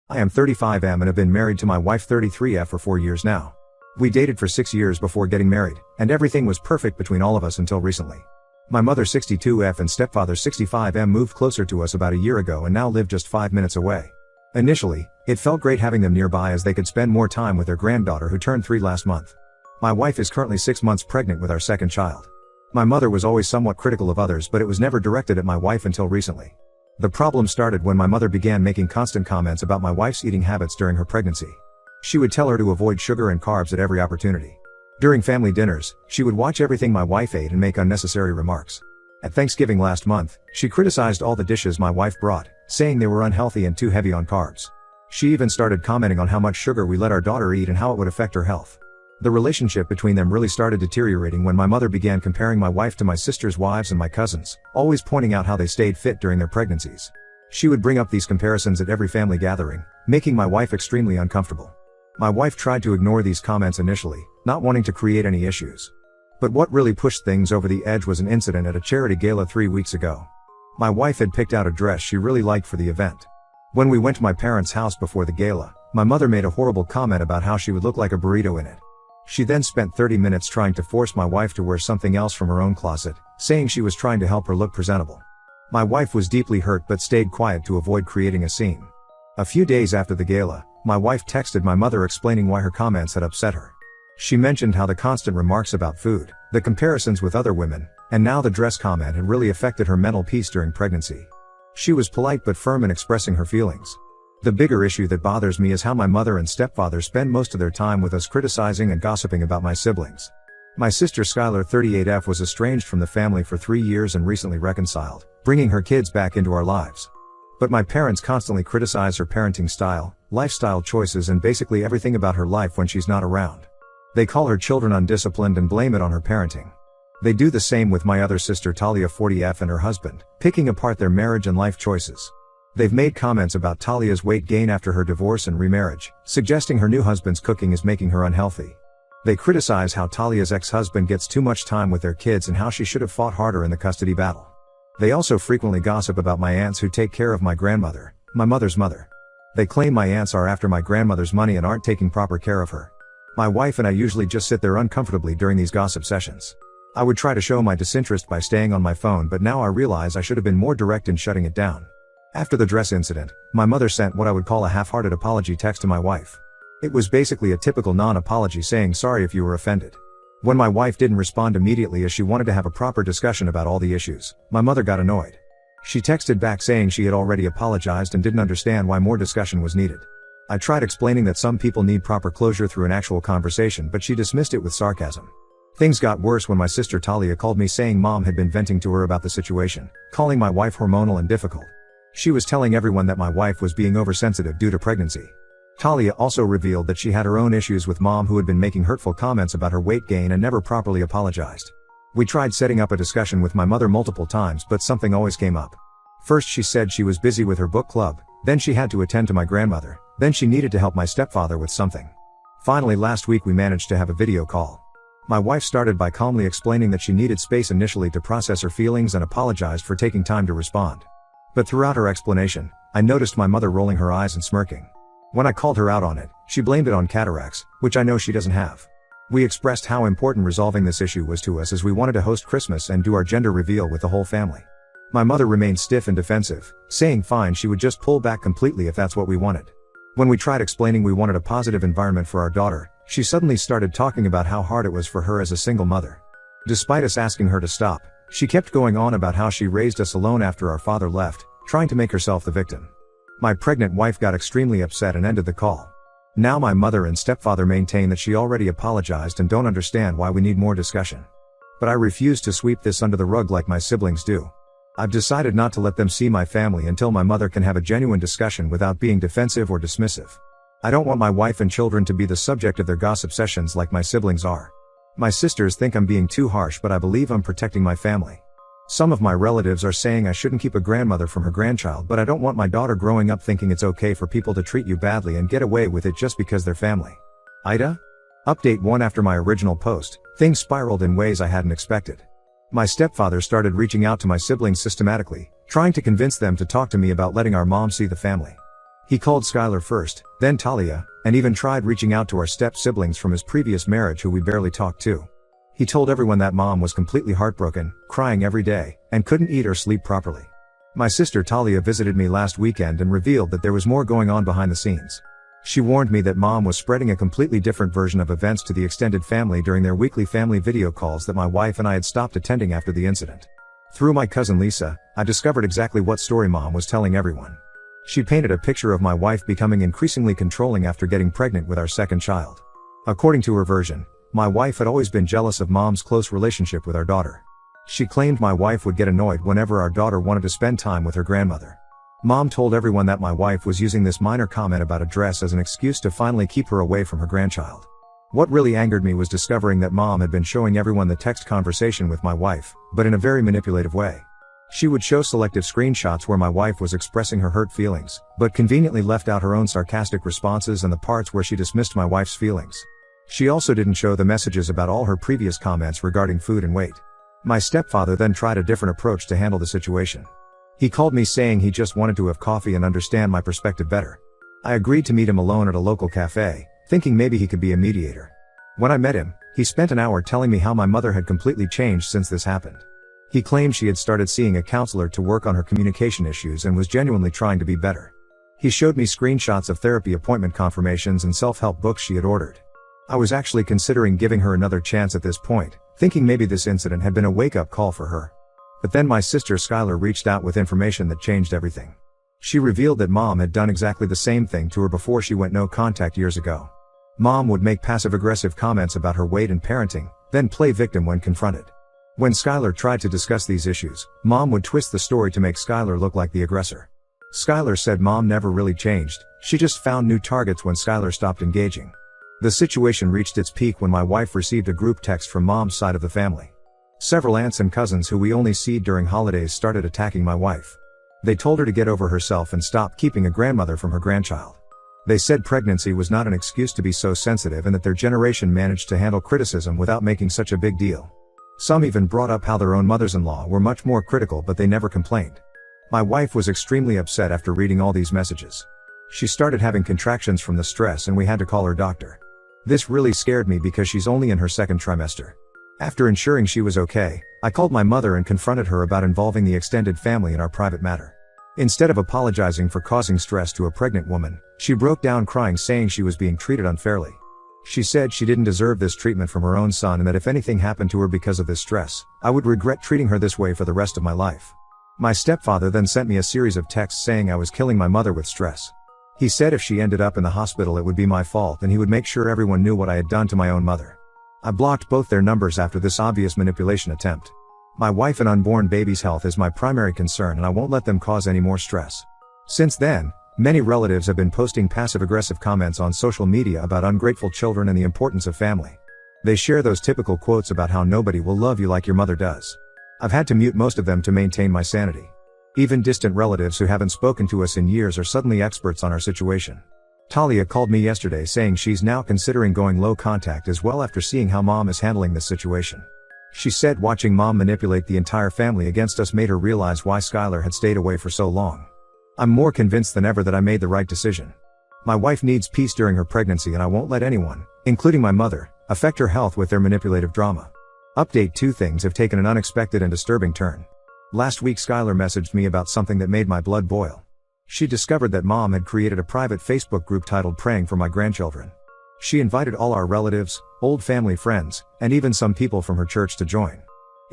I am 35M and have been married to my wife 33F for 4 years now. We dated for 6 years before getting married, and everything was perfect between all of us until recently. My mother 62F and stepfather 65M moved closer to us about a year ago and now live just 5 minutes away. Initially, it felt great having them nearby as they could spend more time with their granddaughter who turned 3 last month. My wife is currently 6 months pregnant with our second child. My mother was always somewhat critical of others, but it was never directed at my wife until recently. The problem started when my mother began making constant comments about my wife's eating habits during her pregnancy. She would tell her to avoid sugar and carbs at every opportunity. During family dinners, she would watch everything my wife ate and make unnecessary remarks. At Thanksgiving last month, she criticized all the dishes my wife brought, saying they were unhealthy and too heavy on carbs. She even started commenting on how much sugar we let our daughter eat and how it would affect her health. The relationship between them really started deteriorating when my mother began comparing my wife to my sister's wives and my cousins, always pointing out how they stayed fit during their pregnancies. She would bring up these comparisons at every family gathering, making my wife extremely uncomfortable. My wife tried to ignore these comments initially, not wanting to create any issues. But what really pushed things over the edge was an incident at a charity gala 3 weeks ago. My wife had picked out a dress she really liked for the event. When we went to my parents' house before the gala, my mother made a horrible comment about how she would look like a burrito in it. She then spent 30 minutes trying to force my wife to wear something else from her own closet, saying she was trying to help her look presentable. My wife was deeply hurt but stayed quiet to avoid creating a scene. A few days after the gala, my wife texted my mother explaining why her comments had upset her. She mentioned how the constant remarks about food, the comparisons with other women, and now the dress comment had really affected her mental peace during pregnancy. She was polite but firm in expressing her feelings. The bigger issue that bothers me is how my mother and stepfather spend most of their time with us criticizing and gossiping about my siblings. My sister Skylar 38F was estranged from the family for 3 years and recently reconciled, bringing her kids back into our lives. But my parents constantly criticize her parenting style, lifestyle choices and basically everything about her life when she's not around. They call her children undisciplined and blame it on her parenting. They do the same with my other sister Talia 40F and her husband, picking apart their marriage and life choices. They've made comments about Talia's weight gain after her divorce and remarriage, suggesting her new husband's cooking is making her unhealthy. They criticize how Talia's ex-husband gets too much time with their kids and how she should have fought harder in the custody battle. They also frequently gossip about my aunts who take care of my grandmother, my mother's mother. They claim my aunts are after my grandmother's money and aren't taking proper care of her. My wife and I usually just sit there uncomfortably during these gossip sessions. I would try to show my disinterest by staying on my phone, but now I realize I should have been more direct in shutting it down. After the dress incident, my mother sent what I would call a half-hearted apology text to my wife. It was basically a typical non-apology saying sorry if you were offended. When my wife didn't respond immediately as she wanted to have a proper discussion about all the issues, my mother got annoyed. She texted back saying she had already apologized and didn't understand why more discussion was needed. I tried explaining that some people need proper closure through an actual conversation, but she dismissed it with sarcasm. Things got worse when my sister Talia called me saying mom had been venting to her about the situation, calling my wife hormonal and difficult. She was telling everyone that my wife was being oversensitive due to pregnancy. Talia also revealed that she had her own issues with mom, who had been making hurtful comments about her weight gain and never properly apologized. We tried setting up a discussion with my mother multiple times, but something always came up. First she said she was busy with her book club, then she had to attend to my grandmother, then she needed to help my stepfather with something. Finally last week we managed to have a video call. My wife started by calmly explaining that she needed space initially to process her feelings and apologized for taking time to respond. But throughout her explanation, I noticed my mother rolling her eyes and smirking. When I called her out on it, she blamed it on cataracts, which I know she doesn't have. We expressed how important resolving this issue was to us as we wanted to host Christmas and do our gender reveal with the whole family. My mother remained stiff and defensive, saying fine, she would just pull back completely if that's what we wanted. When we tried explaining we wanted a positive environment for our daughter, she suddenly started talking about how hard it was for her as a single mother. Despite us asking her to stop, she kept going on about how she raised us alone after our father left, trying to make herself the victim. My pregnant wife got extremely upset and ended the call. Now my mother and stepfather maintain that she already apologized and don't understand why we need more discussion. But I refuse to sweep this under the rug like my siblings do. I've decided not to let them see my family until my mother can have a genuine discussion without being defensive or dismissive. I don't want my wife and children to be the subject of their gossip sessions like my siblings are. My sisters think I'm being too harsh, but I believe I'm protecting my family. Some of my relatives are saying I shouldn't keep a grandmother from her grandchild, but I don't want my daughter growing up thinking it's okay for people to treat you badly and get away with it just because they're family. Ida? Update 1. After my original post, things spiraled in ways I hadn't expected. My stepfather started reaching out to my siblings systematically, trying to convince them to talk to me about letting our mom see the family. He called Skylar first, then Talia, and even tried reaching out to our step-siblings from his previous marriage who we barely talked to. He told everyone that mom was completely heartbroken, crying every day, and couldn't eat or sleep properly. My sister Talia visited me last weekend and revealed that there was more going on behind the scenes. She warned me that mom was spreading a completely different version of events to the extended family during their weekly family video calls that my wife and I had stopped attending after the incident. Through my cousin Lisa, I discovered exactly what story mom was telling everyone. She painted a picture of my wife becoming increasingly controlling after getting pregnant with our second child. According to her version, my wife had always been jealous of mom's close relationship with our daughter. She claimed my wife would get annoyed whenever our daughter wanted to spend time with her grandmother. Mom told everyone that my wife was using this minor comment about a dress as an excuse to finally keep her away from her grandchild. What really angered me was discovering that mom had been showing everyone the text conversation with my wife, but in a very manipulative way. She would show selective screenshots where my wife was expressing her hurt feelings, but conveniently left out her own sarcastic responses and the parts where she dismissed my wife's feelings. She also didn't show the messages about all her previous comments regarding food and weight. My stepfather then tried a different approach to handle the situation. He called me saying he just wanted to have coffee and understand my perspective better. I agreed to meet him alone at a local cafe, thinking maybe he could be a mediator. When I met him, he spent an hour telling me how my mother had completely changed since this happened. He claimed she had started seeing a counselor to work on her communication issues and was genuinely trying to be better. He showed me screenshots of therapy appointment confirmations and self-help books she had ordered. I was actually considering giving her another chance at this point, thinking maybe this incident had been a wake-up call for her. But then my sister Skylar reached out with information that changed everything. She revealed that mom had done exactly the same thing to her before she went no contact years ago. Mom would make passive-aggressive comments about her weight and parenting, then play victim when confronted. When Skylar tried to discuss these issues, mom would twist the story to make Skylar look like the aggressor. Skylar said mom never really changed, she just found new targets when Skylar stopped engaging. The situation reached its peak when my wife received a group text from mom's side of the family. Several aunts and cousins who we only see during holidays started attacking my wife. They told her to get over herself and stop keeping a grandmother from her grandchild. They said pregnancy was not an excuse to be so sensitive and that their generation managed to handle criticism without making such a big deal. Some even brought up how their own mothers-in-law were much more critical, but they never complained. My wife was extremely upset after reading all these messages. She started having contractions from the stress and we had to call her doctor. This really scared me because she's only in her second trimester. After ensuring she was okay, I called my mother and confronted her about involving the extended family in our private matter. Instead of apologizing for causing stress to a pregnant woman, she broke down crying, saying she was being treated unfairly. She said she didn't deserve this treatment from her own son and that if anything happened to her because of this stress, I would regret treating her this way for the rest of my life. My stepfather then sent me a series of texts saying I was killing my mother with stress. He said if she ended up in the hospital it would be my fault and he would make sure everyone knew what I had done to my own mother. I blocked both their numbers after this obvious manipulation attempt. My wife and unborn baby's health is my primary concern and I won't let them cause any more stress. Since then, many relatives have been posting passive-aggressive comments on social media about ungrateful children and the importance of family. They share those typical quotes about how nobody will love you like your mother does. I've had to mute most of them to maintain my sanity. Even distant relatives who haven't spoken to us in years are suddenly experts on our situation. Talia called me yesterday saying she's now considering going low contact as well after seeing how mom is handling this situation. She said watching mom manipulate the entire family against us made her realize why Skylar had stayed away for so long. I'm more convinced than ever that I made the right decision. My wife needs peace during her pregnancy and I won't let anyone, including my mother, affect her health with their manipulative drama. Update: 2 things have taken an unexpected and disturbing turn. Last week Skylar messaged me about something that made my blood boil. She discovered that mom had created a private Facebook group titled Praying for My Grandchildren. She invited all our relatives, old family friends, and even some people from her church to join.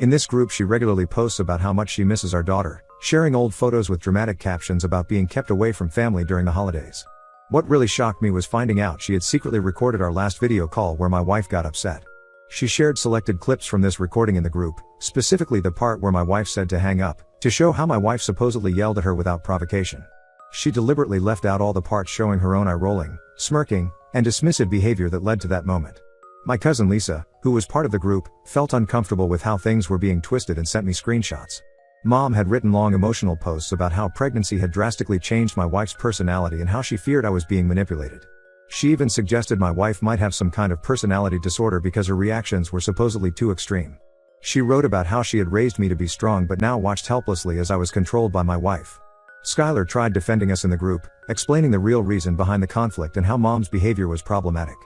In this group she regularly posts about how much she misses our daughter, sharing old photos with dramatic captions about being kept away from family during the holidays. What really shocked me was finding out she had secretly recorded our last video call where my wife got upset. She shared selected clips from this recording in the group, specifically the part where my wife said to hang up, to show how my wife supposedly yelled at her without provocation. She deliberately left out all the parts showing her own eye-rolling, smirking, and dismissive behavior that led to that moment. My cousin Lisa, who was part of the group, felt uncomfortable with how things were being twisted and sent me screenshots. Mom had written long emotional posts about how pregnancy had drastically changed my wife's personality and how she feared I was being manipulated. She even suggested my wife might have some kind of personality disorder because her reactions were supposedly too extreme. She wrote about how she had raised me to be strong but now watched helplessly as I was controlled by my wife. Skylar tried defending us in the group, explaining the real reason behind the conflict and how mom's behavior was problematic.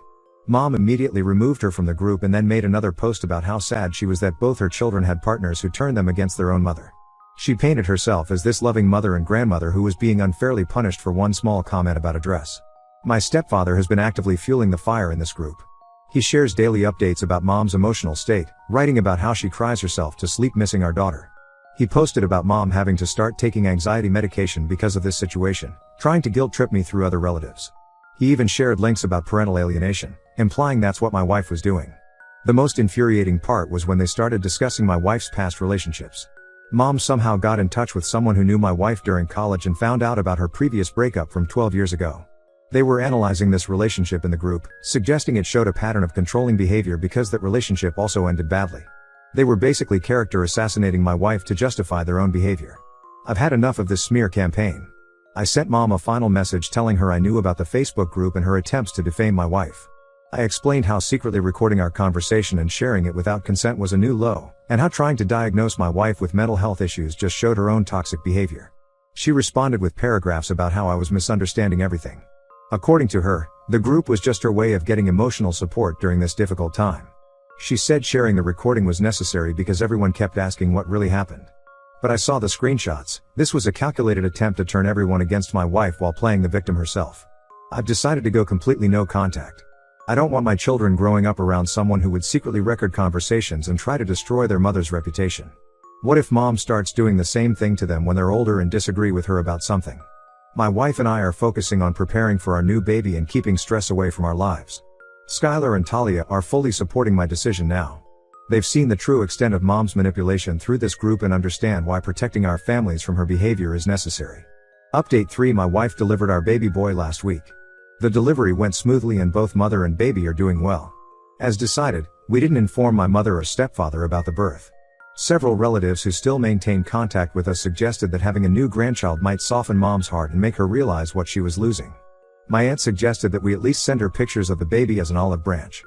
Mom immediately removed her from the group and then made another post about how sad she was that both her children had partners who turned them against their own mother. She painted herself as this loving mother and grandmother who was being unfairly punished for one small comment about a dress. My stepfather has been actively fueling the fire in this group. He shares daily updates about mom's emotional state, writing about how she cries herself to sleep missing our daughter. He posted about mom having to start taking anxiety medication because of this situation, trying to guilt trip me through other relatives. He even shared links about parental alienation, implying that's what my wife was doing. The most infuriating part was when they started discussing my wife's past relationships. Mom somehow got in touch with someone who knew my wife during college and found out about her previous breakup from 12 years ago. They were analyzing this relationship in the group, suggesting it showed a pattern of controlling behavior because that relationship also ended badly. They were basically character assassinating my wife to justify their own behavior. I've had enough of this smear campaign. I sent mom a final message telling her I knew about the Facebook group and her attempts to defame my wife. I explained how secretly recording our conversation and sharing it without consent was a new low, and how trying to diagnose my wife with mental health issues just showed her own toxic behavior. She responded with paragraphs about how I was misunderstanding everything. According to her, the group was just her way of getting emotional support during this difficult time. She said sharing the recording was necessary because everyone kept asking what really happened. But I saw the screenshots. This was a calculated attempt to turn everyone against my wife while playing the victim herself. I've decided to go completely no contact. I don't want my children growing up around someone who would secretly record conversations and try to destroy their mother's reputation. What if mom starts doing the same thing to them when they're older and disagree with her about something? My wife and I are focusing on preparing for our new baby and keeping stress away from our lives. Skylar and Talia are fully supporting my decision now. They've seen the true extent of mom's manipulation through this group and understand why protecting our families from her behavior is necessary. Update 3: My wife delivered our baby boy last week. The delivery went smoothly and both mother and baby are doing well. As decided, we didn't inform my mother or stepfather about the birth. Several relatives who still maintain contact with us suggested that having a new grandchild might soften mom's heart and make her realize what she was losing. My aunt suggested that we at least send her pictures of the baby as an olive branch.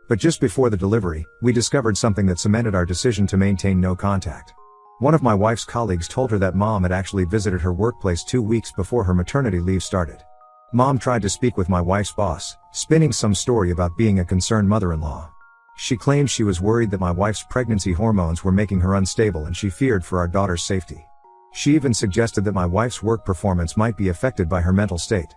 But just before the delivery, we discovered something that cemented our decision to maintain no contact. One of my wife's colleagues told her that mom had actually visited her workplace 2 weeks before her maternity leave started. Mom tried to speak with my wife's boss, spinning some story about being a concerned mother-in-law. She claimed she was worried that my wife's pregnancy hormones were making her unstable and she feared for our daughter's safety. She even suggested that my wife's work performance might be affected by her mental state.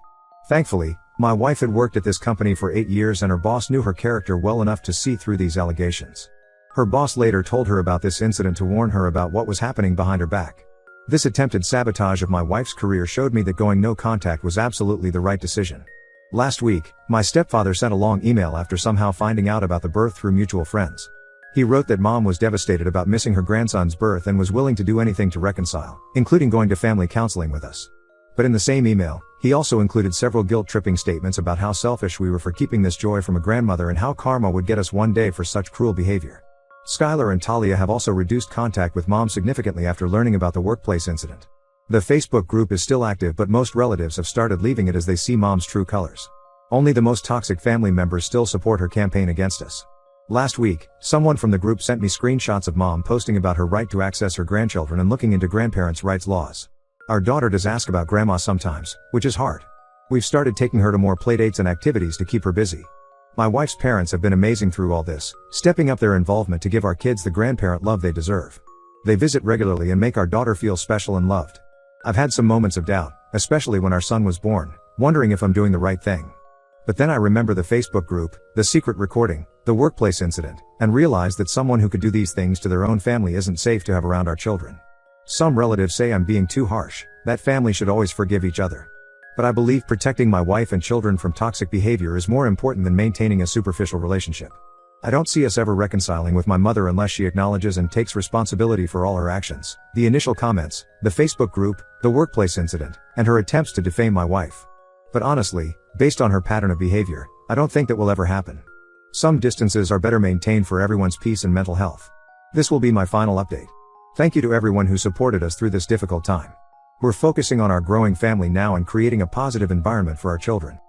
Thankfully, my wife had worked at this company for 8 years and her boss knew her character well enough to see through these allegations. Her boss later told her about this incident to warn her about what was happening behind her back. This attempted sabotage of my wife's career showed me that going no contact was absolutely the right decision. Last week, my stepfather sent a long email after somehow finding out about the birth through mutual friends. He wrote that mom was devastated about missing her grandson's birth and was willing to do anything to reconcile, including going to family counseling with us. But in the same email, he also included several guilt-tripping statements about how selfish we were for keeping this joy from a grandmother and how karma would get us one day for such cruel behavior. Skylar and Talia have also reduced contact with mom significantly after learning about the workplace incident. The Facebook group is still active but most relatives have started leaving it as they see mom's true colors. Only the most toxic family members still support her campaign against us. Last week, someone from the group sent me screenshots of mom posting about her right to access her grandchildren and looking into grandparents' rights laws. Our daughter does ask about grandma sometimes, which is hard. We've started taking her to more playdates and activities to keep her busy. My wife's parents have been amazing through all this, stepping up their involvement to give our kids the grandparent love they deserve. They visit regularly and make our daughter feel special and loved. I've had some moments of doubt, especially when our son was born, wondering if I'm doing the right thing. But then I remember the Facebook group, the secret recording, the workplace incident, and realized that someone who could do these things to their own family isn't safe to have around our children. Some relatives say I'm being too harsh, that family should always forgive each other. But I believe protecting my wife and children from toxic behavior is more important than maintaining a superficial relationship. I don't see us ever reconciling with my mother unless she acknowledges and takes responsibility for all her actions, the initial comments, the Facebook group, the workplace incident, and her attempts to defame my wife. But honestly, based on her pattern of behavior, I don't think that will ever happen. Some distances are better maintained for everyone's peace and mental health. This will be my final update. Thank you to everyone who supported us through this difficult time. We're focusing on our growing family now and creating a positive environment for our children.